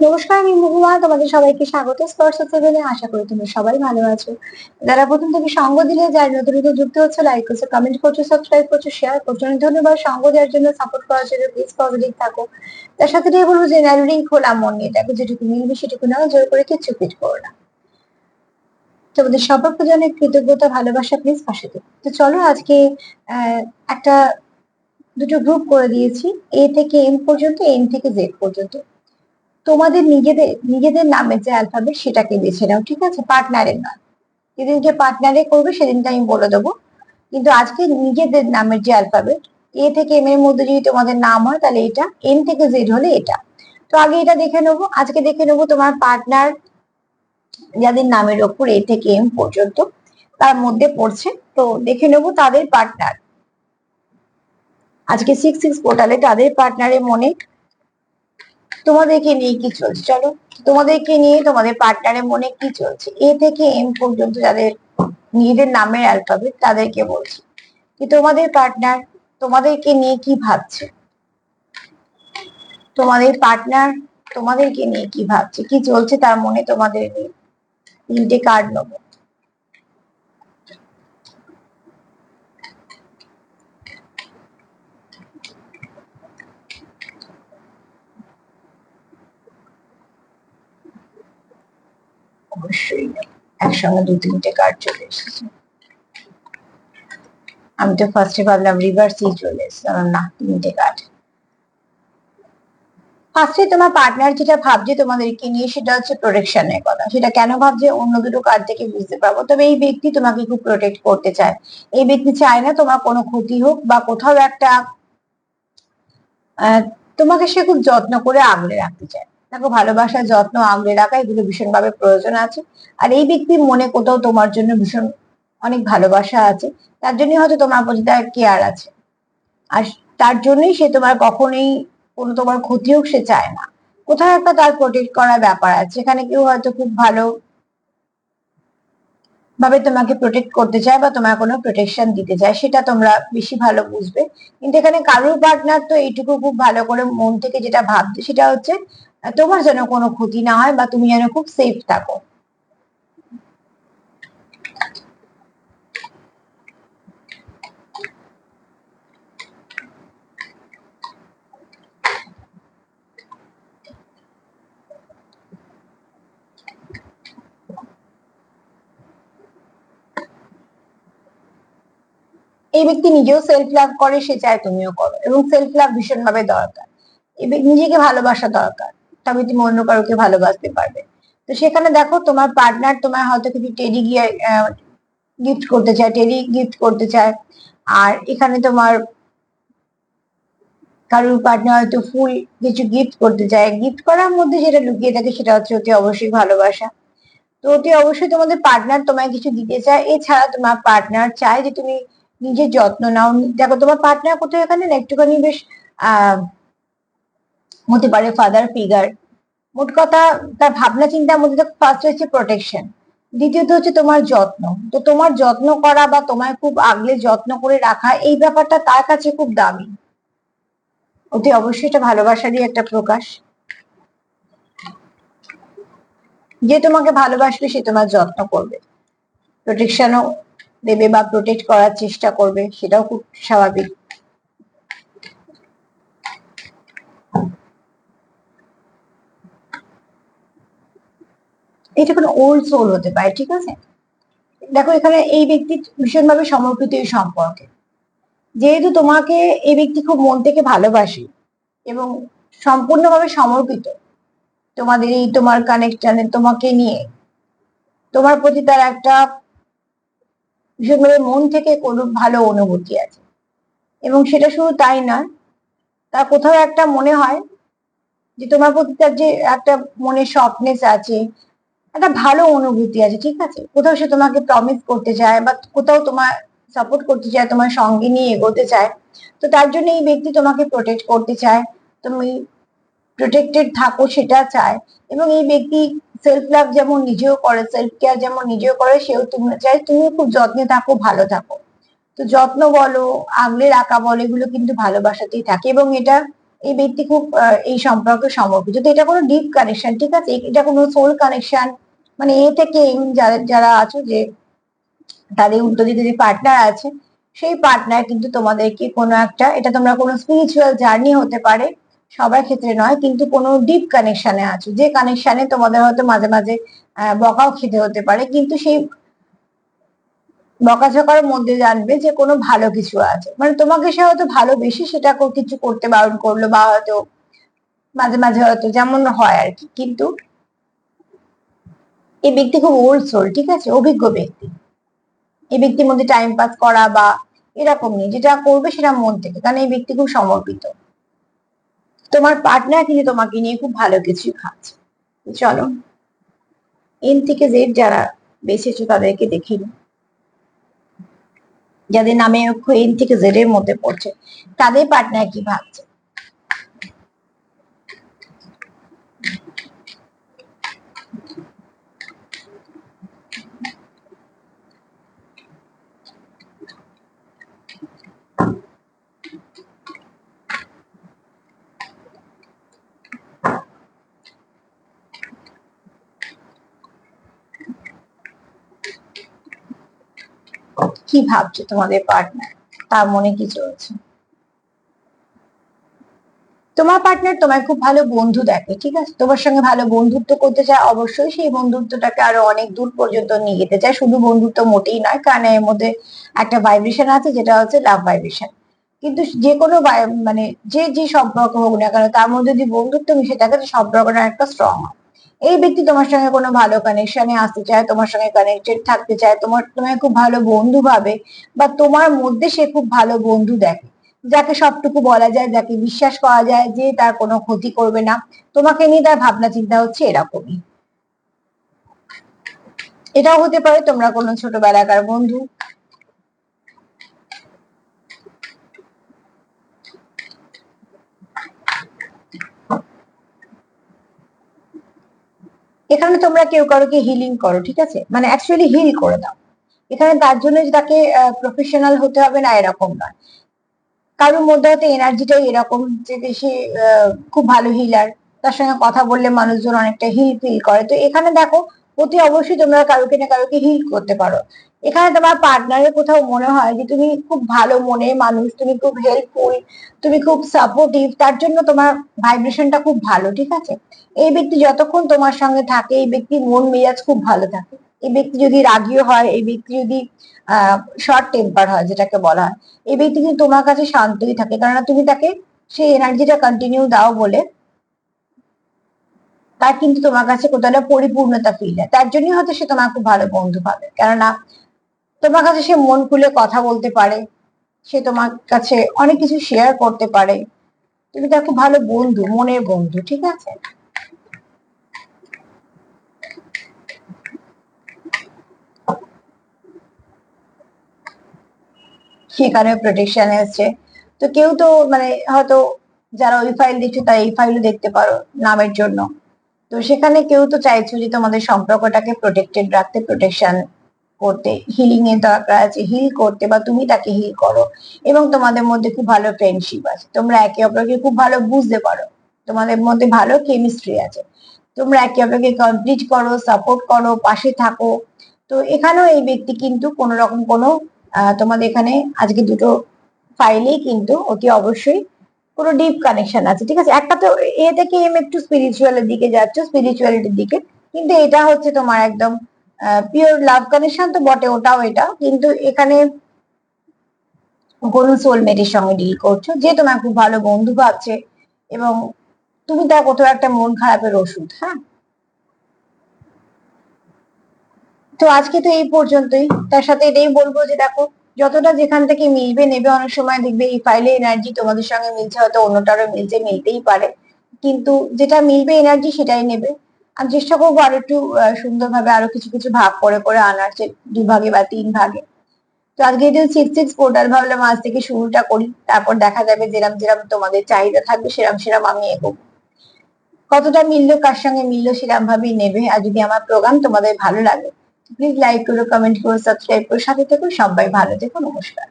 নমস্কার, আমি মহুয়া। তোমাদের সবাইকে স্বাগত স্পর্শ সেভেনে। আশা করি তোমরা সবাই ভালো আছো। যারা প্রথম থেকে সঙ্গ দিলে, যারা নতুন নতুন যুক্ত হচ্ছে, লাইক করছো, কমেন্ট করছো, সাবস্ক্রাইব করছো, শেয়ার করছো, অনেক ধন্যবাদ। সঙ্গ দেওয়ার জন্য, সাপোর্ট করার জন্য। প্লিজ পজিটিভ থাকো। তার সাথে দিয়ে বলবো যে রিং খোলা মন নিয়ে দেখো, যেটুকু মিলবে সেটুকু নাও, জোর করে কিচ্ছু ফিট করো না। তোমাদের সবার জন্য কৃতজ্ঞতা, ভালোবাসা, প্লিজ পাশে থেকো। তো চলো আজকে একটা দুটো গ্রুপ করে দিয়েছি, এ থেকে এম পর্যন্ত, এম থেকে জেড পর্যন্ত। তোমাদের নিজেদের নিজেদের নামের যে অ্যালফাবেট সেটাকে বেছে নাও, ঠিক আছে? পার্টনারের নয়। যেদিনকে পার্টনারে করবে সেদিনকে আমি বলে দেবো, কিন্তু আজকে নিজেদের নামের যে অ্যালফাবেট, এ থেকে এম এর মধ্যে যদি তোমাদের নাম হয় তাহলে এটা, এম থেকে জেড হলে এটা। তো আগে এটা দেখে নেবো। আজকে দেখে নেবো তোমার পার্টনার যাদের নামের ওপর এ থেকে এম পর্যন্ত তার মধ্যে পড়ছে, তো দেখে নেবো তাদের পার্টনার। আজকে 6 পোর্টালে তাদের পার্টনারের মনে তোমাদেরকে নিয়ে কি চলছে, চলো তোমাদেরকে নিয়ে তোমাদের পার্টনারের মনে কি চলছে। এ থেকে এম পর্যন্ত যাদের নিজেদের নামের অ্যালফাবেট তাদেরকে বলছি যে তোমাদের পার্টনার তোমাদেরকে নিয়ে কি ভাবছে। তোমাদের পার্টনার তোমাদেরকে নিয়ে কি ভাবছে, কি চলছে তার মনে তোমাদের নিয়ে। 3টে কার্ড নেবো। অবশ্যই একসঙ্গে 2-3টে কার্ড চলে এসেছে। আমি তো ফার্স্টে ভাবলাম রিভার্সই চলে এসেছে, না 3টে কার্ড। ফার্স্টে তোমার পার্টনার যেটা ভাবছে তোমাদেরকে নিয়ে সেটা হচ্ছে প্রোটেকশনের কথা। সেটা কেন ভাবছে অন্য দুটো কার্ড থেকে বুঝতে পারবো। তবে এই ব্যক্তি তোমাকে খুব প্রোটেক্ট করতে চায়। এই ব্যক্তি চায় না তোমার কোনো ক্ষতি হোক, বা কোথাও একটা তোমাকে সে খুব যত্ন করে আগলে রাখতে চায়। দেখো, ভালোবাসা, যত্ন, আগলে রাখা এগুলো ভীষণভাবে প্রয়োজন আছে। আর এই ব্যক্তির মনে কোথাও তোমার জন্য ভীষণ অনেক ভালোবাসা আছে। তার জন্যই হয়তো তোমার প্রতি তার কেয়ার আছে। আর তার জন্যই সে তোমার কখনোই কোনো তোমার ক্ষতি হোক সে চায় না। কোথাও একটা তার প্রোটেক্ট করার ব্যাপার আছে। এখানে কেউ হয়তো খুব ভালো ভাবে তোমাকে প্রোটেক্ট করতে চায় বা তোমার কোনো প্রোটেকশন দিতে চায়, সেটা তোমরা বেশি ভালো বুঝবে। কিন্তু এখানে কারোর পার্টনার তো এইটুকু খুব ভালো করে মন থেকে যেটা ভাবছে সেটা হচ্ছে তোমার যেন কোনো ক্ষতি না হয় বা তুমি যেন খুব সেফ থাকো। এই ব্যক্তি নিজেও সেলফ লাভ করে, সে চায় তুমিও করো, এবং সেলফ লাভ ভীষণ ভাবে দরকার। নিজেকে ভালোবাসা দরকার, তবে তুমি অন্য কারোকে ভালোবাসতে পারবে। তো সেখানে দেখো, তোমার পার্টনার তোমার হয়তো কিছু টেডি গিয়ে গিফট করতে চায়, টেডি গিফট করতে চায়। আর এখানে তোমার কারোর পার্টনার হয়তো ফুল কিছু গিফট করতে চায়। গিফট করার মধ্যে যেটা লুকিয়ে থাকে সেটা হচ্ছে অতি অবশ্যই ভালোবাসা। তো অতি অবশ্যই তোমাদের পার্টনার তোমায় কিছু দিতে চায়। এছাড়া তোমার পার্টনার চায় যে তুমি নিজের যত্ন নাও। দেখো, তোমার পার্টনার কোথাও এখানে না একটুখানি বেশ আহ হতে পারে ফাদার ফিগার। মোট কথা, তার ভাবনা চিন্তার মধ্যে ফার্স্ট হচ্ছে প্রোটেকশন, দ্বিতীয়ত হচ্ছে তোমার যত্ন। তো তোমার যত্ন করা বা তোমায় খুব আগলে যত্ন করে রাখা, এই ব্যাপারটা তার কাছে খুব দামি। অতি অবশ্যই এটা ভালোবাসারই একটা প্রকাশ। যে তোমাকে ভালোবাসবে সে তোমার যত্ন করবে, প্রোটেকশনও দেবে বা প্রোটেক্ট করার চেষ্টা করবে, সেটাও খুব স্বাভাবিক। এটা কোনো ওল্ড সোল হতে পারে, ঠিক আছে? দেখো, এখানে এই ব্যক্তি ভীষণভাবে সমর্পিত এই সম্পর্কে। যেহেতু তোমাকে এই ব্যক্তি খুব মন থেকে ভালোবাসে এবং সম্পূর্ণভাবে সমর্পিত তোমাদের এই তোমার কানেকশনে, তোমাকে নিয়ে তোমার প্রতি তার একটা ভীষণভাবে মন থেকে কোনো ভালো অনুভূতি আছে। এবং সেটা শুধু তাই নয়, তার কোথাও একটা মনে হয় যে তোমার প্রতি তার যে একটা মনে সফটনেস আছে, একটা ভালো অনুভূতি আছে, ঠিক আছে? কোথাও সে তোমাকে প্রমিস করতে চায় বা কোথাও তোমার সাপোর্ট করতে চায়, তোমার সঙ্গে নিয়ে এগোতে চায়। তো তার জন্য এই ব্যক্তি তোমাকে প্রোটেক্ট করতে চায়, তুমি প্রোটেক্টেড থাকো সেটা চায়। এবং এই ব্যক্তি সেলফ লাভ যেমন নিজেও করে, সেলফ কেয়ার যেমন নিজেও করে, সেও তুমি চাই তুমি খুব যত্নে থাকো, ভালো থাকো। তো যত্ন বলো, আগলে রাখা বলো, এগুলো কিন্তু ভালোবাসাতেই থাকে। এবং এটা এই ব্যক্তি খুব এই সম্পর্কে সমর্পিত। তো এটা কোনো ডিপ কানেকশন, ঠিক আছে, এটা কোনো সোল কানেকশন, মানে এ থেকে যারা যারা আছো, যে তাদের উল্টো দিকে যে পার্টনার আছে, সেই পার্টনার কিন্তু তোমাদেরকে কোনো একটা, এটা তোমরা কোনো স্পিরিচুয়াল জার্নি হতে পারে, সবার ক্ষেত্রে নয়, কিন্তু কোনো ডিপ কানেকশনে আছো, যে কানেকশনে তোমাদের হয়তো মাঝে মাঝে বকাও খেতে হতে পারে, কিন্তু সেই বকাঝকার মধ্যে জানবে যে কোনো ভালো কিছু আছে, মানে তোমাকে সে হয়তো ভালোবেসে সেটা কিছু করতে বারণ করলো, বা হয়তো মাঝে মাঝে হয়তো যেমন হয় আর কি, কিন্তু এই ব্যক্তি খুব ওল্ড সোল, ঠিক আছে, অভিজ্ঞ ব্যক্তি। এই ব্যক্তির মধ্যে টাইম পাস করা বা এরকম নেই, যেটা করবে সেটা মন থেকে, কারণ এই ব্যক্তি খুব সমর্পিত। তোমার পার্টনার কিন্তু তোমাকে নিয়ে খুব ভালো কিছু ভাবছে। চলো এন থেকে জেড যারা বেছেছো তাদেরকে দেখে নি, যাদের নামে অক্ষর এন থেকে জেড এর মধ্যে পড়ছে, তাদের পার্টনার কি ভাবছে। কি ভাবছে তোমাদের পার্টনার, তার মনে কি চলছে। তোমার পার্টনার তোমার খুব ভালো বন্ধু দেখে, ঠিক আছে, তোমার সঙ্গে ভালো বন্ধুত্ব করতে চায়, অবশ্যই সেই বন্ধুত্বটাকে আরো অনেক দূর পর্যন্ত নিয়ে যেতে চায়। শুধু বন্ধুত্ব মোটেই নয়, কারণ এর মধ্যে একটা ভাইব্রেশন আছে, যেটা হচ্ছে লাভ ভাইব্রেশন। কিন্তু যে কোনো মানে যে যে সম্পর্ক হোক না কেন, তার মধ্যে যদি বন্ধুত্ব মিশে থাকে, তো সম্পর্কটা একটা স্ট্রং হয়। এই ব্যক্তি তোমার সঙ্গে কোনো ভালো কানেকশনে আসতে চায়, তোমার সঙ্গে কানেক্টেড থাকতে চায়, তোমায় খুব ভালো বন্ধু ভাবে, বা তোমার মধ্যে সে খুব ভালো বন্ধু দেখে, যাকে সবটুকু বলা যায়, যাকে বিশ্বাস করা যায়, যে তার কোনো ক্ষতি করবে না। তোমাকে নিয়ে তার ভাবনা চিন্তা হচ্ছে এরকমই। এটাও হতে পারে তোমরা কোনো ছোটবেলাকার বন্ধু। এখানে তোমরা কেউ কারোকে হিলিং করো, ঠিক আছে, মানে অ্যাকচুয়ালি হিল করে দাও। এখানে তার জন্য যে তাকে প্রফেশনাল হতে হবে না, এরকম নয়। কারোর মধ্যে হয়তো এনার্জিটাই এরকম, যে সে খুব ভালো হিলার, তার সঙ্গে কথা বললে মানুষজন অনেকটা হিল ফিল করে। তো এখানে দেখো, অতি অবশ্যই তোমরা কারোকে না কারোকে হিল করতে পারো। এখানে তোমার পার্টনারের কোথাও মনে হয় যে তুমি খুব ভালো মনের মানুষ, তুমি খুব হেল্পফুল, তুমি খুব সাপোর্টিভ, তার জন্য তোমার ভাইব্রেশনটা খুব ভালো, ঠিক আছে। এই ব্যক্তি যতক্ষণ তোমার সঙ্গে থাকে, এই ব্যক্তির মন মেজাজ খুব ভালো থাকে। এই ব্যক্তি যদি রাগীও হয়, এই ব্যক্তি যদি শর্ট টেম্পার হয়, যেটাকে বলা হয়, এই ব্যক্তি কিন্তু তোমার কাছে শান্তই থাকে, কেননা তুমি তাকে সেই এনার্জিটা কন্টিনিউ দাও বলে তার কিন্তু তোমার কাছে কোথাও না পরিপূর্ণতা ফিল হয়। তার জন্যই হয়তো সে তোমার খুব ভালো বন্ধু পাবে, কেননা তোমার কাছে সে মন খুলে কথা বলতে পারে, সে তোমার কাছে অনেক কিছু শেয়ার করতে পারে, তুমি তার খুব ভালো বন্ধু, মনের বন্ধু, ঠিক আছে। সেখানে প্রোটেকশন এসছে। তো কেউ তো মানে হয়তো, যারা ওই ফাইল দেখছে তারা এই ফাইলও দেখতে পারো নামের জন্য। তো সেখানে কেউ তো চাইছো যে তোমাদের সম্পর্কটাকে প্রোটেক্টেড রাখতে, প্রোটেকশন করতে, হিলিং এর দরকার আছে, হিল করতে, বা তুমি তাকে হিল করো। এবং তোমাদের মধ্যে খুব ভালো ফ্রেন্ডশিপ আছে, তোমরা একে অপরকে খুব ভালো বুঝতে পারো, তোমাদের মধ্যে ভালো কেমিস্ট্রি আছে, তোমরা একে অপরকে কমপ্লিট করো, সাপোর্ট করো, পাশে থাকো। তো এখানেও এই ব্যক্তি কিন্তু কোন রকম কোনো তোমাদের এখানে আজকে দুটো ফাইলেই কিন্তু অতি অবশ্যই কোনো ডিপ কানেকশন আছে, ঠিক আছে। একটা তো এ থেকে এম একটু স্পিরিচুয়ালের দিকে যাচ্ছ, স্পিরিচুয়ালিটির দিকে, কিন্তু এটা হচ্ছে তোমার একদম পিওর লাভ কানেকশন তো বটে, ওটাও এটা, কিন্তু এখানে কোন সোলমেটের সঙ্গে ডিল করছো, যে তোমার খুব ভালো বন্ধু ভাবছে, এবং তুমি তার কোথাও একটা মন খারাপের ওষুধ। হ্যাঁ, তো আজকে তো এই পর্যন্তই। তার সাথে এটাই বলবো যে দেখো, যতটা যেখান থেকে মিলবে নেবে, অনেক সময় দেখবে এই ফাইলে এনার্জি তোমাদের সঙ্গে মিলছে, হয়তো অন্যটারও মিলছে, মিলতেই পারে, কিন্তু যেটা মিলবে এনার্জি সেটাই নেবে। আমি চেষ্টা করবো আরো একটু সুন্দরভাবে আরো কিছু কিছু ভাগ করে করে আনার, 2 ভাগে বা 3 ভাগে। তো আজকে যেহেতু 6 পোর্টাল, ভাবলাম আজ থেকে শুরুটা করি, তারপর দেখা যাবে যেরাম যেরাম তোমাদের চাহিদা থাকবে সেরাম সেরাম আমি এগোবো। কতটা মিললো, কার সঙ্গে মিললো, সেরকম ভাবেই নেবে। আর যদি আমার প্রোগ্রাম তোমাদের ভালো লাগে, প্লিজ লাইক করো, কমেন্ট করো, সাবস্ক্রাইব করো, সাথে থেকো। সবাই ভালো থেকো, নমস্কার।